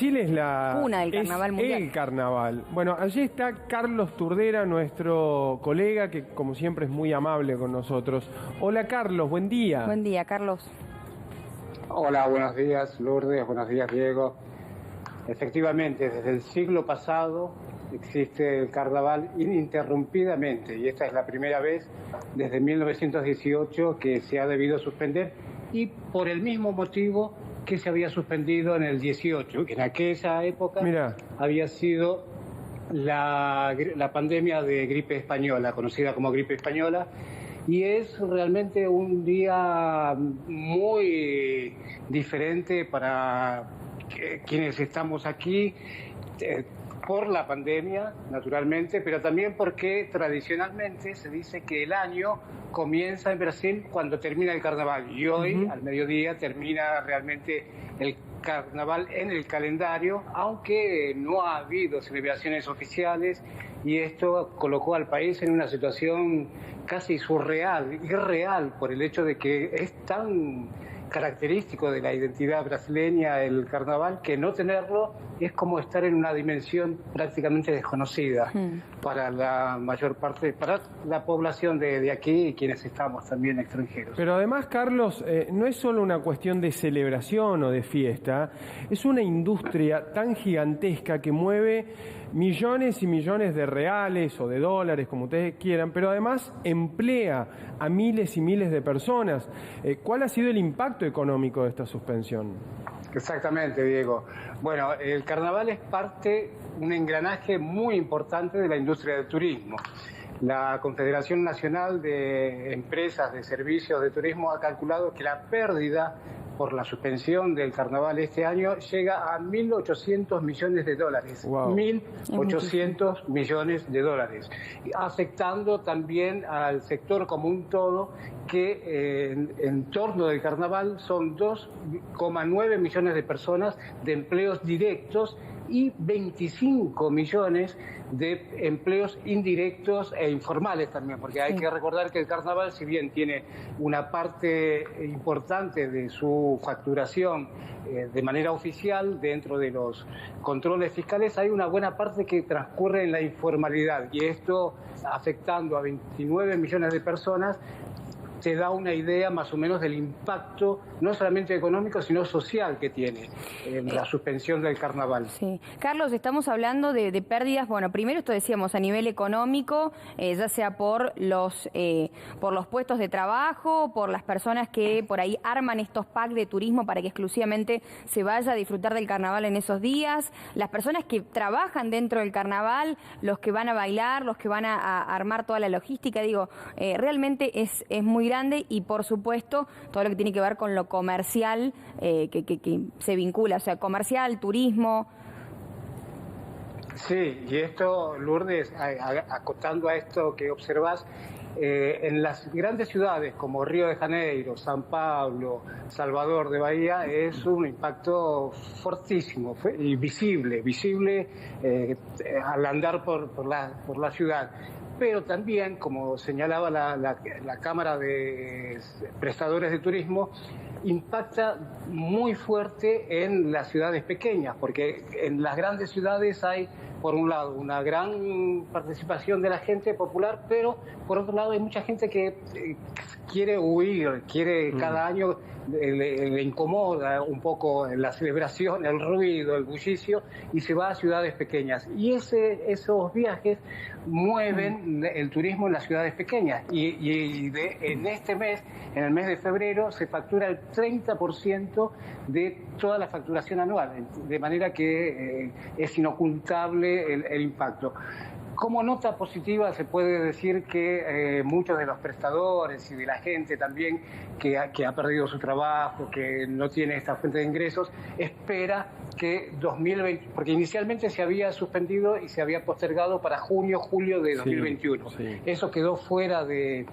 Chile es la Cuna del carnaval mundial. el carnaval. Bueno, allí está Carlos Turdera, nuestro colega, que como siempre es muy amable con nosotros. Hola Carlos, buen día. Buen día, Carlos. Hola, buenos días Lourdes, buenos días Diego. Efectivamente, desde el siglo pasado existe el carnaval ininterrumpidamente y esta es la primera vez desde 1918 que se ha debido suspender y por el mismo motivo que se había suspendido en el 18, que en aquella época había sido la pandemia de gripe española, conocida como gripe española. Y es realmente un día muy diferente para quienes estamos aquí por la pandemia, naturalmente, pero también porque tradicionalmente se dice que el año comienza en Brasil cuando termina el carnaval. Y hoy, al mediodía, termina realmente el carnaval en el calendario, aunque no ha habido celebraciones oficiales, y esto colocó al país en una situación casi surreal, irreal, por el hecho de que es tan característico de la identidad brasileña el carnaval que no tenerlo es como estar en una dimensión prácticamente desconocida para la mayor parte, para la población de aquí y quienes estamos también extranjeros. Pero además, Carlos, no es solo una cuestión de celebración o de fiesta, es una industria tan gigantesca que mueve millones y millones de reales o de dólares, como ustedes quieran, pero además emplea a miles y miles de personas. ¿Cuál ha sido el impacto económico de esta suspensión? Exactamente, Diego. Bueno, el carnaval es parte, un engranaje muy importante de la industria del turismo. La Confederación Nacional de Empresas de Servicios de Turismo ha calculado que la pérdida por la suspensión del carnaval este año llega a 1.800 millones de dólares. Wow. 1.800 millones de dólares. Afectando también al sector como un todo, que en torno del carnaval son 2,9 millones de personas de empleos directos y 25 millones de empleos indirectos e informales también, porque hay que recordar que el carnaval, si bien tiene una parte importante de su facturación de manera oficial dentro de los controles fiscales, hay una buena parte que transcurre en la informalidad, y esto afectando a 29 millones de personas se da una idea más o menos del impacto, no solamente económico, sino social que tiene la suspensión del carnaval. Sí. Carlos, estamos hablando de pérdidas, bueno, primero esto decíamos a nivel económico, ya sea por los puestos de trabajo, por las personas que por ahí arman estos packs de turismo para que exclusivamente se vaya a disfrutar del carnaval en esos días, las personas que trabajan dentro del carnaval, los que van a bailar, los que van a armar toda la logística, digo, realmente es muy grande, y por supuesto todo lo que tiene que ver con lo comercial que se vincula, o sea, comercial, turismo. Sí, y esto, Lourdes, acotando a esto que observás, en las grandes ciudades como Río de Janeiro, San Pablo, Salvador de Bahía, es un impacto fortísimo y visible al andar por la ciudad. Pero también, como señalaba la Cámara de Prestadores de Turismo, impacta muy fuerte en las ciudades pequeñas, porque en las grandes ciudades hay, por un lado, una gran participación de la gente popular, pero por otro lado hay mucha gente que quiere huir, cada año le incomoda un poco la celebración, el ruido, el bullicio, y se va a ciudades pequeñas. Y esos viajes mueven el turismo en las ciudades pequeñas. En este mes, en el mes de febrero, se factura el 30% de toda la facturación anual, de manera que es inocultable el impacto. Como nota positiva se puede decir que muchos de los prestadores y de la gente también que ha perdido su trabajo, que no tiene esta fuente de ingresos, espera que 2020, porque inicialmente se había suspendido y se había postergado para julio de 2021. Sí. Eso quedó fuera de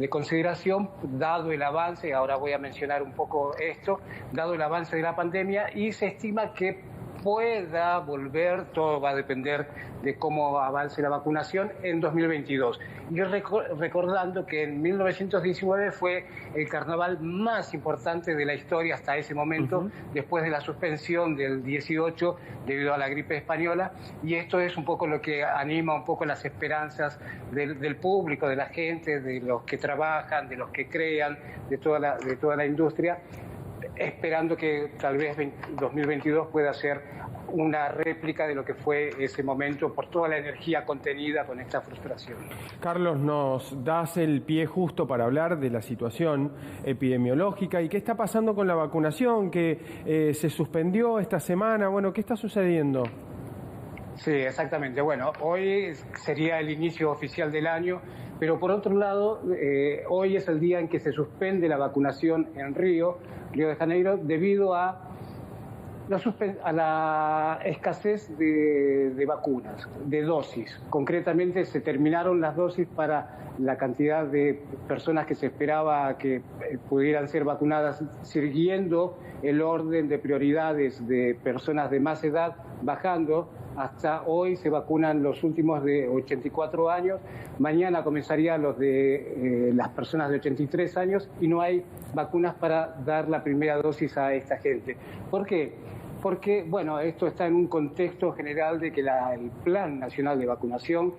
consideración, dado el avance, ahora voy a mencionar un poco esto, dado el avance de la pandemia, y se estima que pueda volver, todo va a depender de cómo avance la vacunación en 2022. Y recordando que en 1919 fue el carnaval más importante de la historia hasta ese momento, después de la suspensión del 18 debido a la gripe española, y esto es un poco lo que anima un poco las esperanzas del público, de la gente, de los que trabajan, de los que crean, de toda la industria, esperando que tal vez 2022 pueda ser una réplica de lo que fue ese momento por toda la energía contenida con esta frustración. Carlos, nos das el pie justo para hablar de la situación epidemiológica y qué está pasando con la vacunación, que se suspendió esta semana. Bueno, ¿qué está sucediendo? Sí, exactamente. Bueno, hoy sería el inicio oficial del año, pero por otro lado, hoy es el día en que se suspende la vacunación en Río de Janeiro, debido a la escasez de vacunas, de dosis. Concretamente, se terminaron las dosis para la cantidad de personas que se esperaba que pudieran ser vacunadas, siguiendo el orden de prioridades de personas de más edad, bajando. Hasta hoy se vacunan los últimos de 84 años, mañana comenzarían los de las personas de 83 años y no hay vacunas para dar la primera dosis a esta gente. ¿Por qué? Porque, bueno, esto está en un contexto general de que el Plan Nacional de Vacunación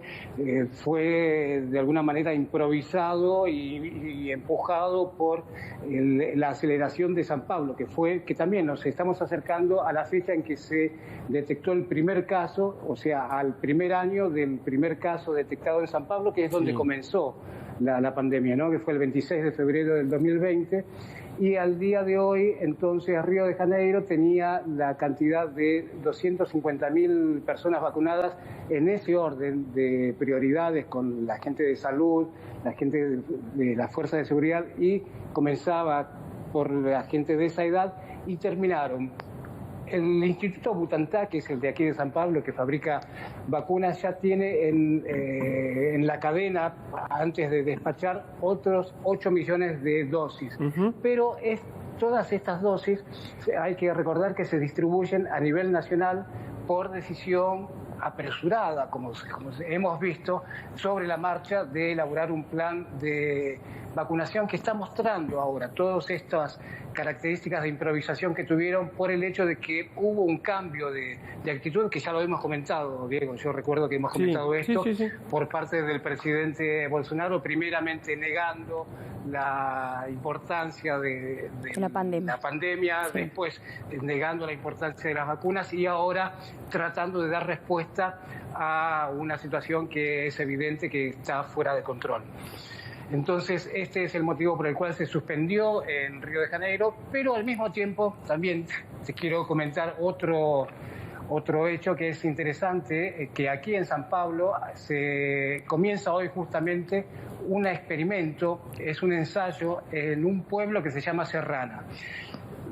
fue de alguna manera improvisado y empujado por la aceleración de San Pablo, que también nos estamos acercando a la fecha en que se detectó el primer caso, o sea, al primer año del primer caso detectado en San Pablo, que es donde comenzó la pandemia, ¿no? Que fue el 26 de febrero del 2020. Y al día de hoy, entonces, Río de Janeiro tenía la cantidad de 250.000 personas vacunadas en ese orden de prioridades con la gente de salud, la gente de las fuerzas de seguridad, y comenzaba por la gente de esa edad y terminaron. El Instituto Butantan, que es el de aquí de San Pablo, que fabrica vacunas, ya tiene en la cadena, antes de despachar, otros 8 millones de dosis. Pero todas estas dosis, hay que recordar que se distribuyen a nivel nacional por decisión apresurada, como hemos visto, sobre la marcha de elaborar un plan de vacunación que está mostrando ahora todas estas características de improvisación que tuvieron por el hecho de que hubo un cambio de actitud, que ya lo hemos comentado, Diego, yo recuerdo que hemos comentado esto por parte del presidente Bolsonaro, primeramente negando la importancia de la pandemia, después negando la importancia de las vacunas y ahora tratando de dar respuesta a una situación que es evidente que está fuera de control. Entonces, este es el motivo por el cual se suspendió en Río de Janeiro, pero al mismo tiempo también te quiero comentar otro hecho que es interesante, que aquí en San Pablo se comienza hoy justamente un experimento, es un ensayo en un pueblo que se llama Serrana,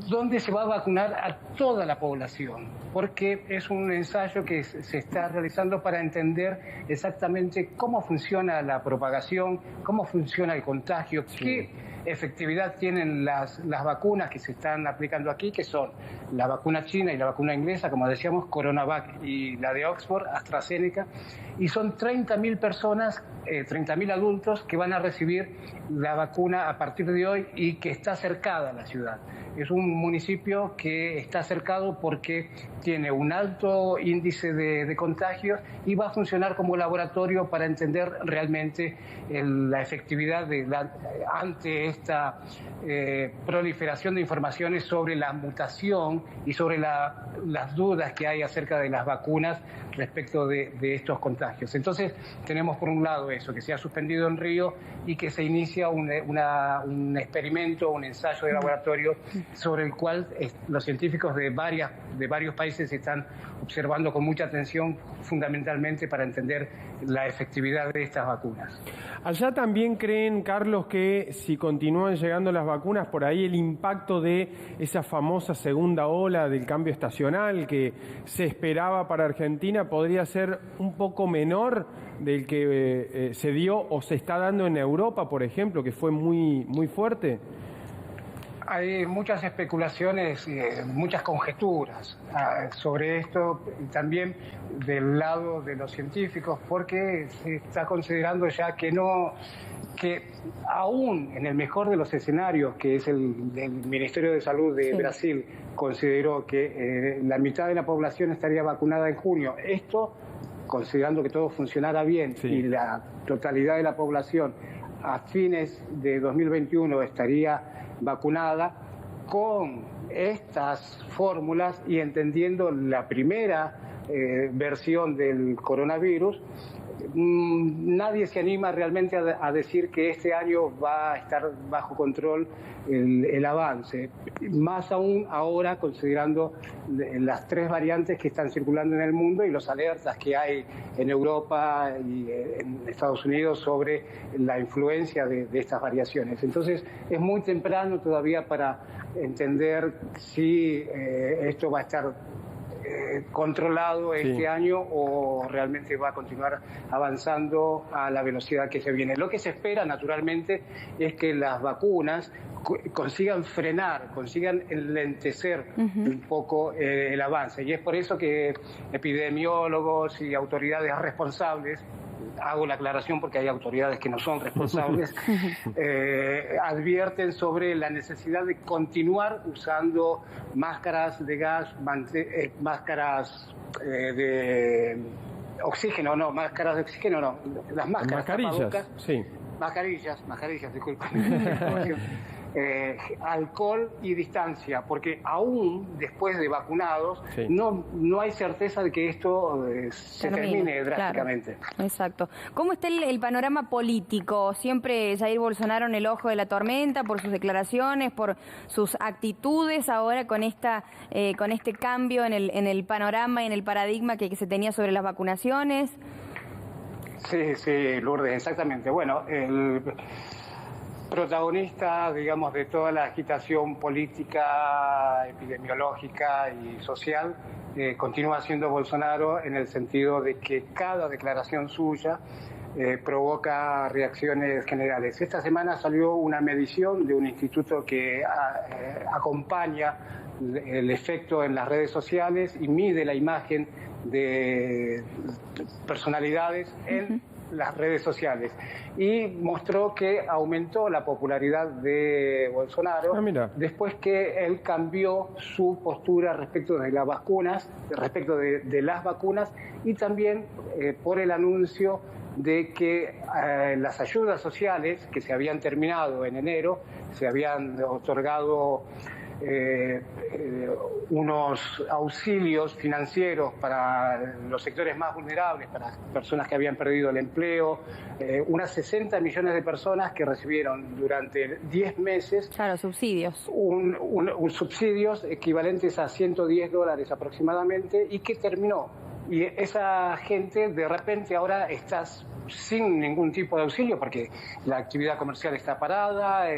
donde se va a vacunar a toda la población, porque es un ensayo que se está realizando para entender exactamente cómo funciona la propagación, cómo funciona el contagio, qué efectividad tienen las vacunas que se están aplicando aquí, que son la vacuna china y la vacuna inglesa, como decíamos, CoronaVac, y la de Oxford, AstraZeneca, y son 30.000 personas, 30.000 adultos que van a recibir la vacuna a partir de hoy y que está cercada a la ciudad. Es un municipio que está cercado porque tiene un alto índice de contagios y va a funcionar como laboratorio para entender realmente la efectividad ante esta proliferación de informaciones sobre la mutación y sobre las dudas que hay acerca de las vacunas respecto de estos contagios. Entonces, tenemos por un lado eso, que se ha suspendido en Río y que se inicia un experimento, un ensayo de laboratorio sobre el cual los científicos de varios países están observando con mucha atención, fundamentalmente para entender la efectividad de estas vacunas. Allá también creen, Carlos, que si continúan llegando las vacunas, por ahí el impacto de esa famosa segunda ola del cambio estacional que se esperaba para Argentina podría ser un poco menor del que se dio o se está dando en Europa, por ejemplo, que fue muy fuerte. Hay muchas especulaciones, muchas conjeturas sobre esto, también del lado de los científicos, porque se está considerando ya que aún en el mejor de los escenarios, que es el Ministerio de Salud de Brasil, consideró que la mitad de la población estaría vacunada en junio. Esto, considerando que todo funcionara bien y la totalidad de la población a fines de 2021 estaría vacunada, con estas fórmulas y entendiendo la primera versión del coronavirus, nadie se anima realmente a decir que este año va a estar bajo control el avance, más aún ahora considerando las 3 variantes que están circulando en el mundo y los alertas que hay en Europa y en Estados Unidos sobre la influencia de estas variaciones. Entonces es muy temprano todavía para entender si esto va a estar controlado este año o realmente va a continuar avanzando a la velocidad que se viene. Lo que se espera, naturalmente, es que las vacunas consigan frenar, consigan enlentecer un poco el avance. Y es por eso que epidemiólogos y autoridades responsables, hago la aclaración porque hay autoridades que no son responsables, advierten sobre la necesidad de continuar usando máscaras de gas, máscaras de oxígeno, no, máscaras de oxígeno, no, las máscaras. Mascarillas, sí. Mascarillas, disculpen. Alcohol y distancia, porque aún después de vacunados no hay certeza de que esto se termine drásticamente. Claro. Exacto. ¿Cómo está el panorama político? Siempre Jair Bolsonaro en el ojo de la tormenta por sus declaraciones, por sus actitudes, ahora con este cambio en el panorama y en el paradigma que se tenía sobre las vacunaciones. Sí, Lourdes, exactamente. Bueno, el protagonista, digamos, de toda la agitación política, epidemiológica y social, continúa siendo Bolsonaro, en el sentido de que cada declaración suya provoca reacciones generales. Esta semana salió una medición de un instituto que acompaña el efecto en las redes sociales y mide la imagen de personalidades en las redes sociales, y mostró que aumentó la popularidad de Bolsonaro después que él cambió su postura respecto de las vacunas, y también por el anuncio de que las ayudas sociales que se habían terminado en enero, se habían otorgado unos auxilios financieros para los sectores más vulnerables, para personas que habían perdido el empleo, unas 60 millones de personas que recibieron durante 10 meses subsidios, subsidios equivalentes a $110 aproximadamente, y que terminó. Y esa gente de repente ahora está sin ningún tipo de auxilio porque la actividad comercial está parada,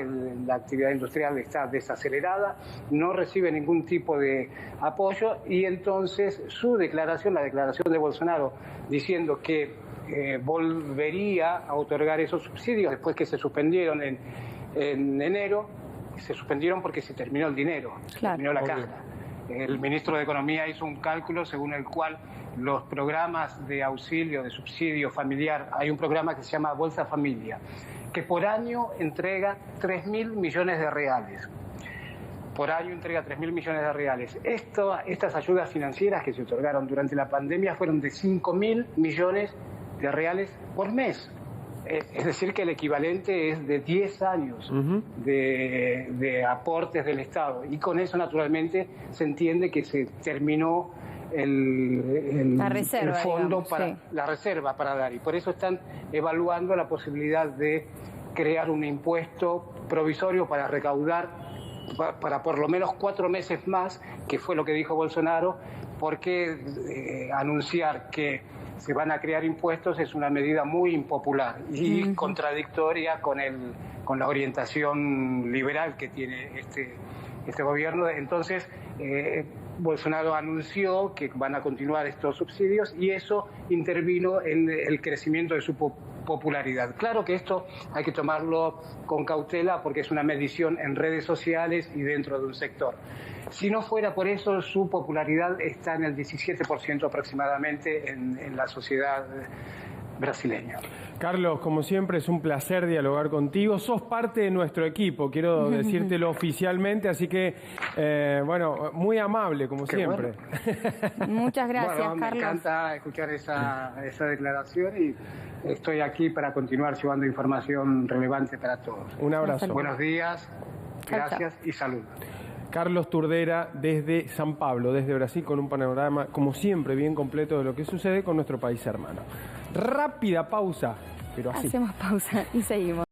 la actividad industrial está desacelerada, no recibe ningún tipo de apoyo, y entonces su declaración, la declaración de Bolsonaro diciendo que volvería a otorgar esos subsidios después que se suspendieron en enero, se suspendieron porque se terminó el dinero, se terminó la caja. El ministro de Economía hizo un cálculo según el cual los programas de auxilio, de subsidio familiar, hay un programa que se llama Bolsa Familia, que por año entrega 3.000 millones de reales. Por año entrega 3.000 millones de reales. Estas ayudas financieras que se otorgaron durante la pandemia fueron de 5.000 millones de reales por mes. Es decir, que el equivalente es de 10 años de aportes del Estado. Y con eso, naturalmente, se entiende que se terminó el fondo, digamos, la reserva para dar. Y por eso están evaluando la posibilidad de crear un impuesto provisorio para recaudar para por lo menos 4 meses más, que fue lo que dijo Bolsonaro, porque anunciar que se van a crear impuestos es una medida muy impopular y contradictoria con la orientación liberal que tiene este gobierno. Entonces, Bolsonaro anunció que van a continuar estos subsidios, y eso intervino en el crecimiento de su popularidad. Claro que esto hay que tomarlo con cautela porque es una medición en redes sociales y dentro de un sector. Si no fuera por eso, su popularidad está en el 17% aproximadamente en la sociedad brasileña. Carlos, como siempre, es un placer dialogar contigo. Sos parte de nuestro equipo, quiero decírtelo oficialmente, así que, bueno, muy amable, como siempre. Bueno. Muchas gracias, bueno, Carlos. Me encanta escuchar esa declaración y estoy aquí para continuar llevando información relevante para todos. Un abrazo. Buenos días, gracias y salud. Carlos Turdera desde San Pablo, desde Brasil, con un panorama, como siempre, bien completo de lo que sucede con nuestro país hermano. Rápida pausa, pero así. Hacemos pausa y seguimos.